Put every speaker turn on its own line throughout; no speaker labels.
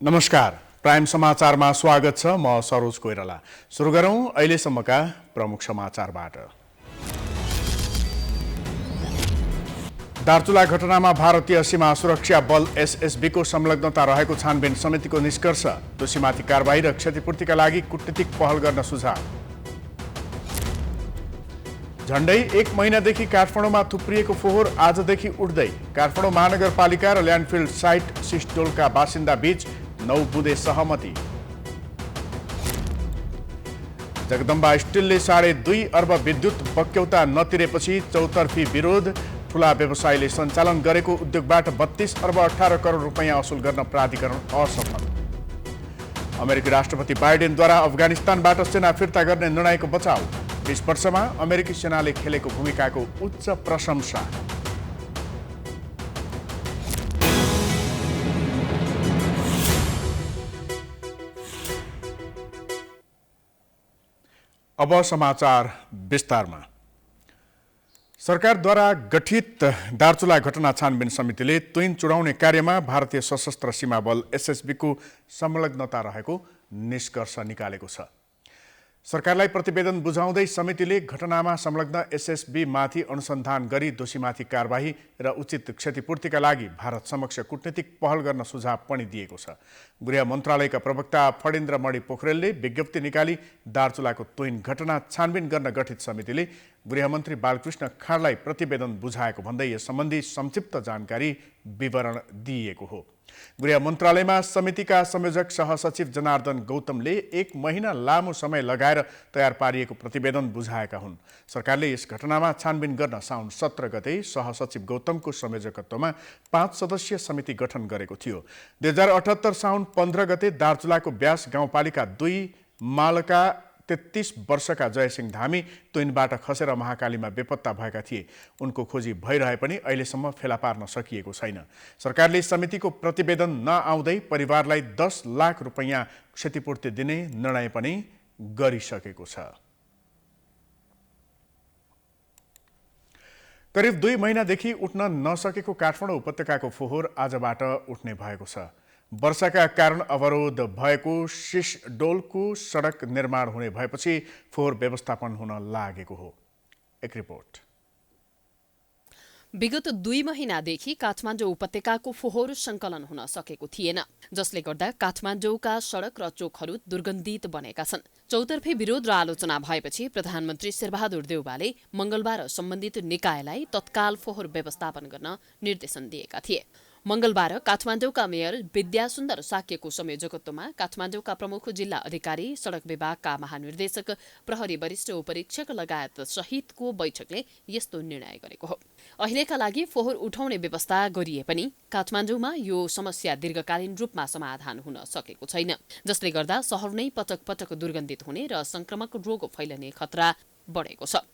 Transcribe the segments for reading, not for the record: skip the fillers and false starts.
नमस्कार, प्राइम समाचारमा स्वागत छ। म सरोज कोइराला। सुरु गरौँ अहिलेसम्मका प्रमुख समाचारबाट। दार्चुला घटनामा भारतीय सीमा सुरक्षा बल एसएसबीको संलग्नता रहेको छानबिन समितिको निष्कर्ष। दोषीमाथि कारबाही र क्षतिपूर्तिका लागि कूटनीतिक पहल गर्न सुझाव। झण्डै 1 महिनादेखि काठमाडौँमा थुप्रिएको फोहोर आजदेखि उठ्दै। काठमाडौँ महानगरपालिका र ल्यान्डफिल्ड साइट सिस्टोलका बासिन्दा बीच 9 बुँदे सहमति। जगदम्बा स्टिलले 2.5 अर्ब विद्युत बक्यौता नतिरेपछि चौतर्फी विरोध। ठूला व्यवसायीले सञ्चालन गरेको उद्योगबाट 32 अर्ब 18 करोड रुपैयाँ असुल गर्न प्राधिकरण असफल। अमेरिकी राष्ट्रपति बाइडेनद्वारा अफगानिस्तानबाट सेना फिर्ता गर्ने निर्णयको बचाउ। 20 वर्षमा अमेरिकी सेनाले खेलेको भूमिकाको उच्च प्रशंसा। अब समाचार विस्तारमा। सरकारद्वारा गठित दार्चुला घटना छानबिन समितिले तुइन चुडाउने कार्यमा भारतीय सशस्त्र सीमा बल एसएसबीको संलग्नता रहेको निष्कर्ष निकालेको छ। सरकारलाई प्रतिवेदन बुझाउँदै समितिले घटनामा संलग्न एसएसबी माथि अनुसन्धान गरी दोषीमाथि कारबाही र उचित क्षतिपूर्तिका लागि भारत समक्ष कूटनीतिक पहल गर्न सुझाव पनि दिएको छ। गृह मन्त्रालयका प्रवक्ता फणीन्द्र मणि पोखरेलले विज्ञप्ति निकाली दार्चुलाको तुइन घटना छानबिन गर्न गठित समितिले गृहमन्त्री बालकृष्ण खाँडलाई प्रतिवेदन बुझाएको भन्दै यस सम्बन्धी संक्षिप्त जानकारी विवरण दिइएको हो। गृह मन्त्रालयमा समितिका संयोजक सहसचिव जनार्दन गौतमले 1 महिना लामो समय लगाएर तयार पारिएको प्रतिवेदन बुझाएका हुन्। सरकारले यस घटनामा छानबिन गर्न साउन 17 गते सहसचिव गौतमको संयोजकत्वमा 5 सदस्यीय समिति गठन गरेको थियो। 2078 साउन 15 गते दार्चुलाको ब्यास गाउँपालिका 2 मालका 33 वर्षका जयसिंह धामी तुइनबाट खसेर महाकालीमा बेपत्ता भएका थिए। उनको खोजी भइरहे पनि अहिलेसम्म फेला पार्न सकिएको छैन। सरकारले समितिको प्रतिवेदन नआउँदै परिवारलाई 10 लाख रुपैयाँ क्षतिपूर्ति दिने निर्णय पनि गरिसकेको छ। करिब 2 महिनादेखि उठ्न नसकेको काठमाडौँ उपत्यकाको फोहोर आजबाट उठ्ने भएको छ। वर्षाका कारण अवरोध भएको सिस्टोलको सडक निर्माण हुने भएपछि फोहोर व्यवस्थापन हुन लागेको हो। एक रिपोर्ट।
विगत 2 महिनादेखि काठमाडौँ उपत्यकाको फोहोर सङ्कलन हुन सकेको थिएन, जसले गर्दा काठमाडौँका सडक र चोकहरू दुर्गन्धित बनेका छन्। चौतर्फी विरोध र आलोचना भएपछि प्रधानमन्त्री शेरबहादुर देउवाले मंगलबार सम्बन्धित निकायलाई तत्काल फोहोर व्यवस्थापन गर्न निर्देशन दिएका थिए। मंगलबार काठमाडौँका मेयर विद्यासुन्दर साक्यको संयोजकत्वमा काठमाडौँका प्रमुख जिल्ला अधिकारी, सडक विभागका महानिर्देशक, प्रहरी वरिष्ठ उपरीक्षक लगायत सहितको बैठकले यस्तो निर्णय गरेको हो। अहिलेका लागि फोहोर उठाउने व्यवस्था गरिए पनि काठमाडौँमा यो समस्या दीर्घकालीन रूपमा समाधान हुन सकेको छैन, जसले गर्दा शहर नै पटक पटक दुर्गन्धित हुने र संक्रमक रोग फैलने खतरा बढेको छ।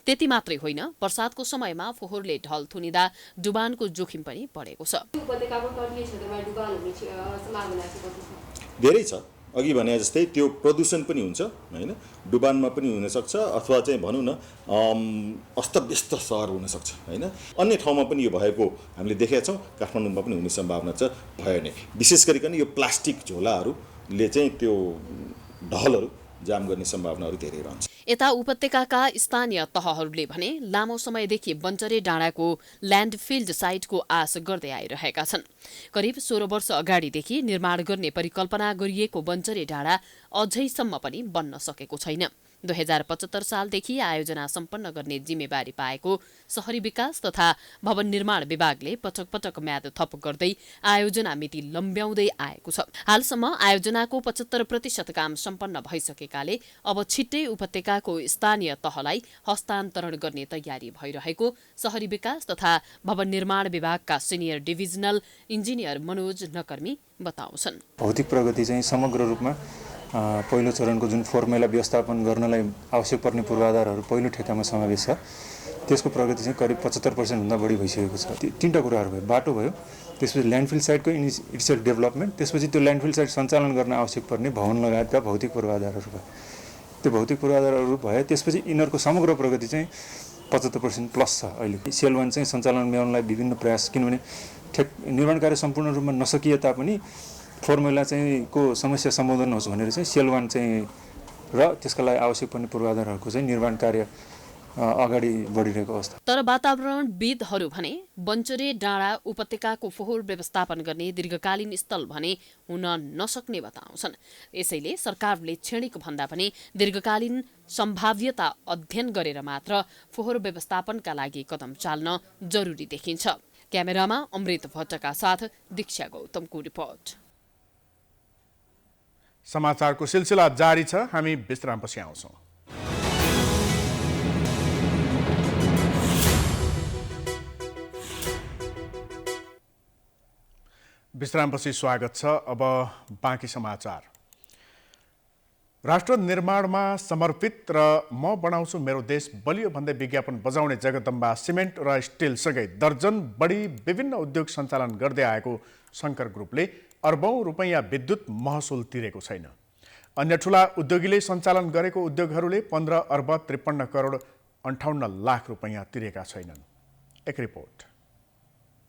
त्यति मात्रै होइन, बर्सातको समयमा फोहोरले ढल थुनिँदा डुबानको जोखिम पनि बढेको छ।
धेरै छ। अघि भने जस्तै त्यो प्रदूषण पनि हुन्छ हैन, डुबानमा पनि हुन सक्छ, अथवा चाहिँ भनौँ न अस्तव्यस्त सहर हुन सक्छ हैन। अन्य ठाउँमा पनि यो भएको हामीले देखेका छौँ। काठमाडौँमा पनि हुने सम्भावना छ, भयो नै। विशेष गरिकन यो प्लास्टिक झोलाहरूले चाहिँ त्यो ढलहरू जाम गर्ने सम्भावनाहरू धेरै रहन्छ।
यता उपत्यकाका स्थानीय तहहरूले भने लामो समयदेखि बन्चरे डाँडाको ल्यान्डफिल्ड साइटको आश गर्दै आइरहेका छन्। करिब 16 वर्ष अगाडिदेखि निर्माण गर्ने परिकल्पना गरिएको बन्चरे डाँडा अझैसम्म पनि बन्न सकेको छैन। 2075 सालदेखि आयोजना सम्पन्न गर्ने जिम्मेवारी पाएको शहरी विकास तथा भवन निर्माण विभागले पटक पटक म्याद थप गर्दै आयोजना मिति लम्ब्याउँदै आएको छ। हालसम्म आयोजनाको 75% काम सम्पन्न भइसकेकाले अब छिट्टै उपत्यकाको स्थानीय तहलाई हस्तान्तरण गर्ने तयारी भइरहेको शहरी विकास तथा भवन निर्माण विभागका senior divisional engineer Manoj Nakarmi बताउँछन्।
भौतिक प्रगति चाहिँ समग्र रूपमा पहिलो चरणको जुन फर्मुला व्यवस्थापन गर्नलाई आवश्यक पर्ने पूर्वाधारहरू पहिलो ठेक्कामा समावेश छ, त्यसको प्रगति चाहिँ करिब 75% भन्दा बढी भइसकेको छ। तीनटा कुराहरू भयो, बाटो भयो, त्यसपछि ल्यान्डफिल साइटको इनिसियल डेभलपमेन्ट, त्यसपछि त्यो ल्यान्डफिल साइट सञ्चालन गर्न आवश्यक पर्ने भवन लगायतका भौतिक पूर्वाधारहरू भयो। त्यो भौतिक पूर्वाधारहरू भयो, त्यसपछि यिनीहरूको समग्र प्रगति चाहिँ 75% प्लस छ। अहिले सेल 1 चाहिँ सञ्चालन ल्याउनलाई विभिन्न प्रयास, किनभने निर्माण कार्य सम्पूर्ण रूपमा नसकिए तापनि फर्मुला चाहिँ को समस्या सम्बोधन होस् भनेर चाहिँ सेल 1 चाहिँ र त्यसका लागि आवश्यक पर्ने पूर्वाधारहरूको चाहिँ निर्माण कार्य अगाडि बढिरहेको अवस्था।
तर वातावरणविदहरू भने बन्चरे डाँडा उपत्यकाको फोहोर व्यवस्थापन गर्ने दीर्घकालीन स्थल भने हुन नसक्ने बताउँछन्। यसैले सरकारले क्षणिक भन्दा पनि दीर्घकालीन सम्भाव्यता अध्ययन गरेर मात्र फोहोर व्यवस्थापनका लागि कदम चाल्न जरुरी देखिन्छ। क्यामेरामा अमृत भट्टका साथ दीक्षा गौतमको रिपोर्ट।
समाचारको सिलसिला जारी छ, हामी विश्रामपछि आउँछौँ। विश्रामपछि स्वागत छ। अब बाँकी समाचार। राष्ट्र निर्माणमा समर्पित र म बनाउँछु मेरो देश बलियो भन्दै विज्ञापन बजाउने जगदम्बा सिमेन्ट र स्टिलसँगै दर्जन बढी विभिन्न उद्योग सञ्चालन गर्दै आएको शङ्कर ग्रुपले अर्बौं रुपैयाँ विद्युत महसुल तिरेको छैन। अन्य ठूला उद्योगीले सञ्चालन गरेको उद्योगहरूले 15 अर्ब 53 करोड 58 लाख रुपैयाँ तिरेका छैनन्। एक रिपोर्ट।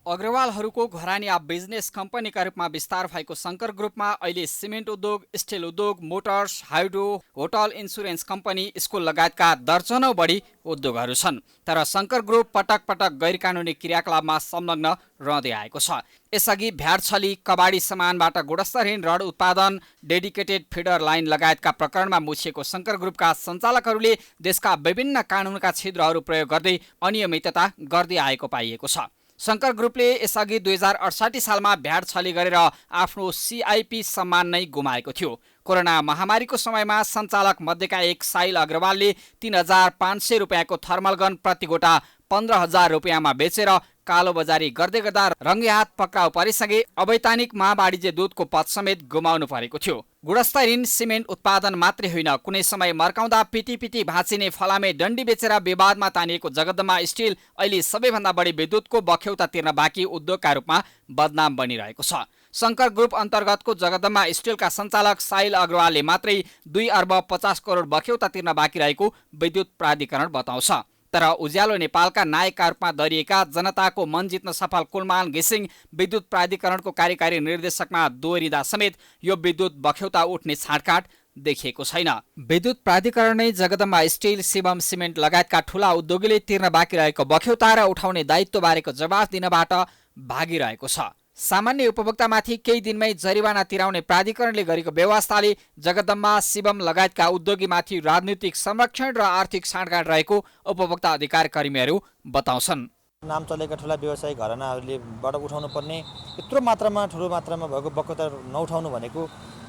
अग्रवालहरूको घरानी आ बिजनेस कम्पनीका रूपमा विस्तार भएको शङ्कर ग्रुपमा अहिले सिमेन्ट उद्योग, स्टिल उद्योग, Motors, hydro, hotel, insurance company, school लगायतका दर्जनौं बढी उद्योगहरू छन्। तर शङ्कर ग्रुप पटक पटक गैर कानुनी क्रियाकलापमा संलग्न रहँदै आएको छ। यसअघि भ्याट छली, कबाडी सामानबाट गुणस्तरहीन रड उत्पादन, डेडिकेटेड फिडर लाइन लगायतका प्रकरणमा मुछिएको शङ्कर ग्रुपका सञ्चालकहरूले देशका विभिन्न कानुनका छिद्रहरू प्रयोग गर्दै अनियमितता गर्दै आएको पाइएको छ। शङ्कर ग्रुपले यसअघि 2068 सालमा भ्याट छली गरेर आफ्नो CIP सम्मान नै गुमाएको थियो। कोरोना महामारीको समयमा सञ्चालक मध्येका एक साइल अग्रवालले 3500 रुपियाँको थर्मल गन प्रति गोटा 15,000 रुपियाँमा बेचेर कालोबजारी गर्दै गर्दा रङ्गे हात पक्राउ परेसँगै अवैधानिक महावाणिज्य दूतको पद समेत गुमाउनु परेको थियो। गुणस्तरहीन सिमेन्ट उत्पादन मात्रै होइन, कुनै समय मर्काउँदा पिटी भाँचिने फलामे डन्डी बेचेर विवादमा तानिएको जगदम्बा स्टिल अहिले सबैभन्दा बढी विद्युतको बख्यौता तिर्न बाँकी उद्योगका रूपमा बदनाम बनिरहेको छ। शङ्कर ग्रुप अन्तर्गतको जगदम्बा स्टिलका सञ्चालक साइल अग्रवालले मात्रै 2 अर्ब 50 करोड बख्यौता तिर्न बाँकी रहेको विद्युत प्राधिकरण बताउँछ। तर उज्यालो नेपालका नायकका रूपमा दरिएका जनताको मन जित्न सफल कुलमान घिसिङ विद्युत प्राधिकरणको कार्यकारी निर्देशकमा दोहोरिँदा समेत यो विद्युत बख्यौता उठ्ने छाँटकाँट देखिएको छैन। विद्युत प्राधिकरण नै जगदम्बा स्टिल, शिवम सिमेन्ट लगायतका ठूला उद्योगीले तिर्न बाँकी रहेको बख्यौता र उठाउने दायित्व बारेको जवाफ दिनबाट भागिरहेको छ। सामान्य उपभोक्तामाथि केही दिनमै जरिवाना तिराउने प्राधिकरणले गरेको व्यवस्थाले जगदम्बा, शिवम लगायतका उद्योगीमाथि राजनीतिक संरक्षण र आर्थिक साँठगाँठ रहेको उपभोक्ता अधिकार कर्मीहरू बताउँछन्।
नाम चलेका ठुला व्यवसायी घरानाहरूलेबाट उठाउनु पर्ने यत्रो मात्रामा ठुलो मात्रामा भएको बख्यौता नउठाउनु भनेको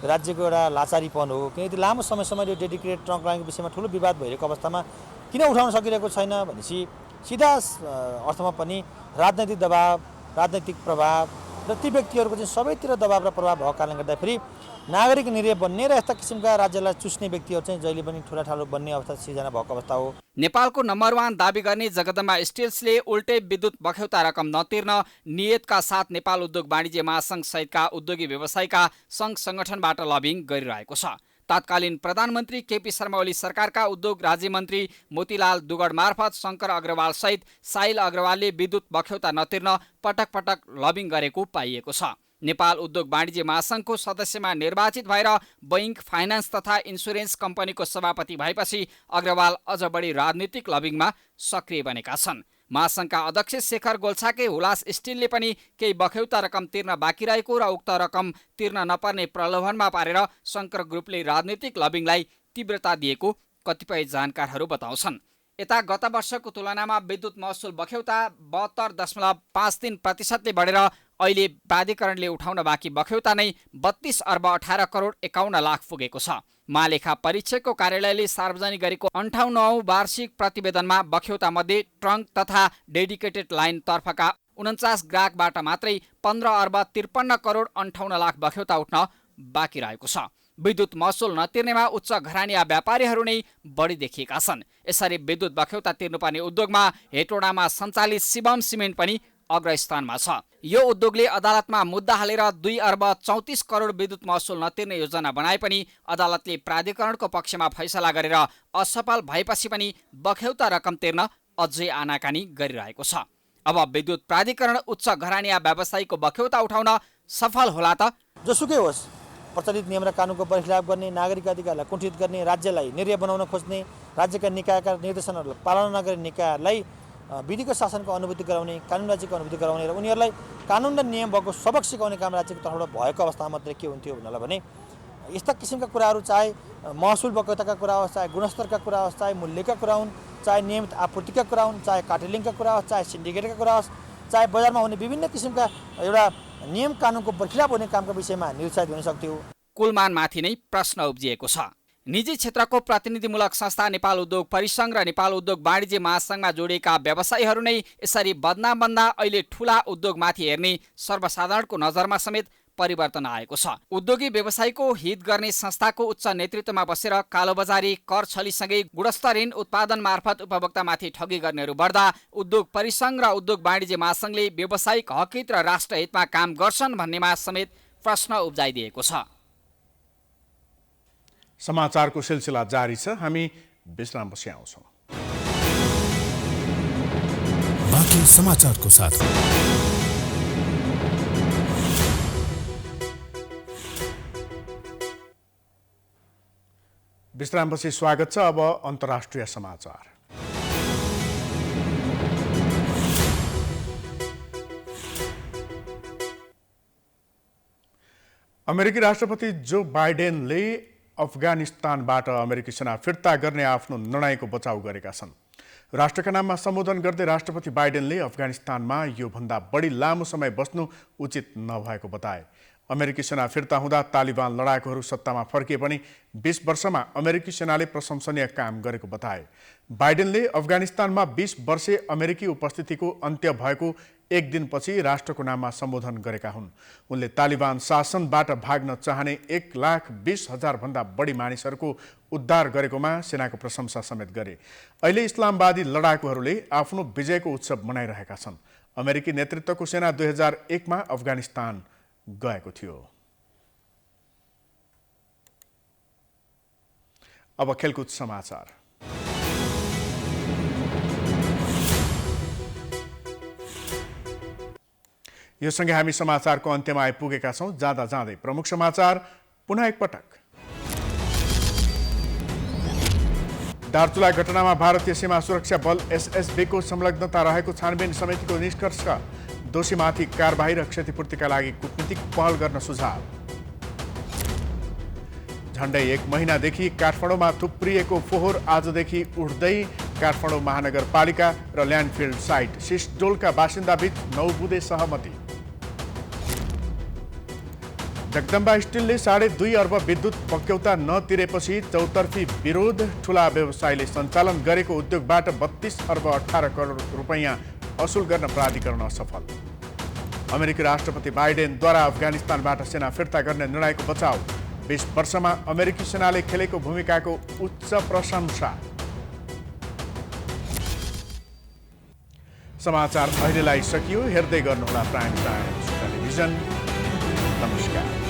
राज्यको एउटा लाचारीपन हो। किनकि लामो समयसम्म यो डेडिकेटेड ट्रङ्क लाइनको विषयमा ठुलो विवाद भइरहेको अवस्थामा किन उठाउन सकिरहेको छैन भनेपछि सिधा अर्थमा पनि राजनैतिक दबाव, राजनैतिक प्रभाव र ती व्यक्तिहरूको चाहिँ सबैतिर दबाव र प्रभाव भएको कारणले गर्दाखेरि नागरिक निरीह बन्ने र यस्ता किसिमका राज्यलाई चुस्ने व्यक्तिहरू चाहिँ जहिले पनि ठुला बन्ने अवस्था सिर्जना भएको अवस्था हो।
नेपालको नम्बर 1 दाबी गर्ने जगदम्बा स्टिल्सले उल्टै विद्युत बख्यौता रकम नतिर्न नियतका साथ नेपाल उद्योग वाणिज्य महासङ्घ सहितका उद्योगी व्यवसायका सङ्घ सङ्गठनबाट लबिङ गरिरहेको छ। तत्कालीन प्रधानमन्त्री केपी शर्मा ओली सरकारका उद्योग राज्यमन्त्री मोतीलाल दुगड मार्फत शङ्कर अग्रवाल सहित साइल अग्रवालले विद्युत बख्यौता नतिर्न पटक पटक लबिङ गरेको पाइएको छ। नेपाल उद्योग वाणिज्य महासङ्घको सदस्यमा निर्वाचित भएर बैङ्क, फाइनान्स तथा इन्सुरेन्स कम्पनीको सभापति भएपछि अग्रवाल अझ बढी राजनीतिक लबिङमा सक्रिय बनेका छन्। महासङ्घका अध्यक्ष शेखर गोल्छाके हुलास स्टिलले पनि केही बख्यौता रकम तिर्न बाँकी रहेको र उक्त रकम तिर्न नपर्ने प्रलोभनमा पारेर शङ्कर ग्रुपले राजनीतिक लबिङलाई तीव्रता दिएको कतिपय जानकारहरू बताउँछन्। यता गत वर्षको तुलनामा विद्युत महसुल बख्यौता 72.53% बढेर अहिले प्राधिकरणले उठाउन बाँकी बख्यौता नै 32 अर्ब 18 करोड 51 लाख पुगेको छ। महालेखा परीक्षकको कार्यालयले सार्वजनिक गरेको 58औं वार्षिक प्रतिवेदनमा बख्यौता मध्ये ट्रङ्क तथा डेडिकेटेड लाइन तर्फका 49 ग्राहकबाट मात्रै 15 अर्ब 53 करोड 58 लाख बख्यौता उठ्न बाँकी रहेको छ। विद्युत महसुल नतिर्नेमा उच्च घरानिया व्यापारीहरू नै बढी देखिएका छन्। यसरी विद्युत बख्यौता तिर्नुपर्ने उद्योगमा हेटोडामा सञ्चालित शिवम सिमेन्ट पनि अग्रस्थानमा छ। यो उद्योगले अदालतमा मुद्दा हालेर 2 अर्ब 34 करोड विद्युत महसुल नतिर्ने योजना बनाए पनि अदालतले प्राधिकरणको पक्षमा फैसला गरेर असफल भएपछि पनि बख्यौता रकम तिर्न अझै आनाकानी गरिरहेको छ। अब विद्युत प्राधिकरण उच्च घरानिया व्यवसायीको बख्यौता उठाउन सफल होला त?
जोसुकै होस्, प्रचलित नियम र कानुनको बहिर्लाप गर्ने, नागरिक अधिकारलाई कुण्ठित गर्ने, राज्यलाई निर्य बनाउन खोज्ने, राज्यका निकायका निर्देशनहरूलाई पालना नगर्ने निकायहरूलाई विधिको शासनको अनुभूति गराउने, कानुन राज्यको अनुभूति गराउने र उनीहरूलाई कानुन र नियम भएको सबक सिकाउने काम राज्यको तर्फबाट भएको अवस्थामा मात्रै के हुन्थ्यो भन्नलाई भने यस्ता किसिमका कुराहरू चाहे महसुल बकौताका कुरा होस्, चाहे गुणस्तरका कुरा होस्, चाहे मूल्यका कुरा हुन्, चाहे नियमित आपूर्तिका कुरा हुन्, चाहे कार्टेलिङका कुरा होस्, चाहे सिन्डिकेटका कुरा होस्, चाहे बजारमा हुने विभिन्न किसिमका एउटा नियम कानुनको बर्खिलाप हुने कामका विषयमा निरुत्साहित हुन सक्थ्यो।
कुलमानमाथि नै प्रश्न उब्जिएको छ। निजी क्षेत्रको प्रतिनिधिमूलक संस्था नेपाल उद्योग परिसङ्घ र नेपाल उद्योग वाणिज्य महासङ्घमा जोडिएका व्यवसायीहरू नै यसरी बन्दा अहिले ठूला उद्योगमाथि हेर्ने सर्वसाधारणको नजरमा समेत परिवर्तन आएको छ। उद्योगी व्यवसायीको हित गर्ने संस्थाको उच्च नेतृत्वमा बसेर कालोबजारी, कर छलीसँगै गुणस्तरहीन उत्पादन मार्फत उपभोक्तामाथि ठगी गर्नेहरू बढ्दा उद्योग परिसङ्घ र उद्योग वाणिज्य महासङ्घले व्यावसायिक हकहित र राष्ट्रहितमा काम गर्छन् भन्नेमा समेत प्रश्न उब्जाइदिएको छ।
समाचारको सिलसिला जारी छ। हामी विश्रामपछि आउँछौँ।
बाँकी समाचारको साथ
विश्रामपछि स्वागत छ। अब अन्तर्राष्ट्रिय समाचार। अमेरिकी राष्ट्रपति जो बाइडेनले अफगानिस्तानबाट अमेरिकी सेना फिर्ता गर्ने आफ्नो निर्णयको बचाउ गरेका छन्। राष्ट्रका नाममा सम्बोधन गर्दै राष्ट्रपति बाइडेनले अफगानिस्तानमा योभन्दा बढी लामो समय बस्नु उचित नभएको बताए। अमेरिकी सेना फिर्ता हुँदा तालिबान लडाकुहरू सत्तामा फर्किए पनि 20 वर्षमा अमेरिकी सेनाले प्रशंसनीय काम गरेको बताए। बाइडेनले अफगानिस्तानमा 20 वर्षे अमेरिकी उपस्थितिको अन्त्य भएको एक दिनपछि राष्ट्रको नाममा सम्बोधन गरेका हुन्। उनले तालिबान शासनबाट भाग्न चाहने 1,20,000 भन्दा बढी मानिसहरूको उद्धार गरेकोमा सेनाको प्रशंसा समेत गरे। अहिले इस्लामवादी लडाकुहरूले आफ्नो विजयको उत्सव मनाइरहेका छन्। अमेरिकी नेतृत्वको सेना 2001 मा अफगानिस्तान गएको थियो। अब खेलकुद समाचार। यो सँगै हामी समाचारको अन्त्यमा आइपुगेका छौँ। जाँदा जाँदै प्रमुख समाचार पुनः एकपटक। दार्चुला घटनामा भारतीय सीमा सुरक्षा बल एसएसबीको संलग्नता रहेको छानबिन समितिको निष्कर्ष। दोषीमाथि कारबाही र क्षतिपूर्तिका लागि कूटनीतिक पहल गर्न सुझाव। झण्डै 1 महिनादेखि काठमाडौँमा थुप्रिएको फोहोर आजदेखि उठ्दै। काठमाडौँ महानगरपालिका र ल्यान्डफिल्ड साइट सिस्डोलका बासिन्दाबीच 9 बुँदे सहमति। जगदम्बा स्टिलले 2.5 अर्ब विद्युत बक्यौता नतिरेपछि चौतर्फी विरोध। ठूला व्यवसायले सञ्चालन गरेको उद्योगबाट 32 अर्ब 18 करोड रुपैयाँ असुल गर्न प्राधिकरण असफल। अमेरिकी राष्ट्रपति बाइडेनद्वारा अफगानिस्तानबाट सेना फिर्ता गर्ने निर्णयको बचाउ। 20 वर्षमा अमेरिकी सेनाले खेलेको भूमिकाको उच्च प्रशंसा। समाचार अहिलेलाई सकियो। हेर्दै गर्नुहोला प्राइम टाइम्स टेलिभिजन। नमस्कार।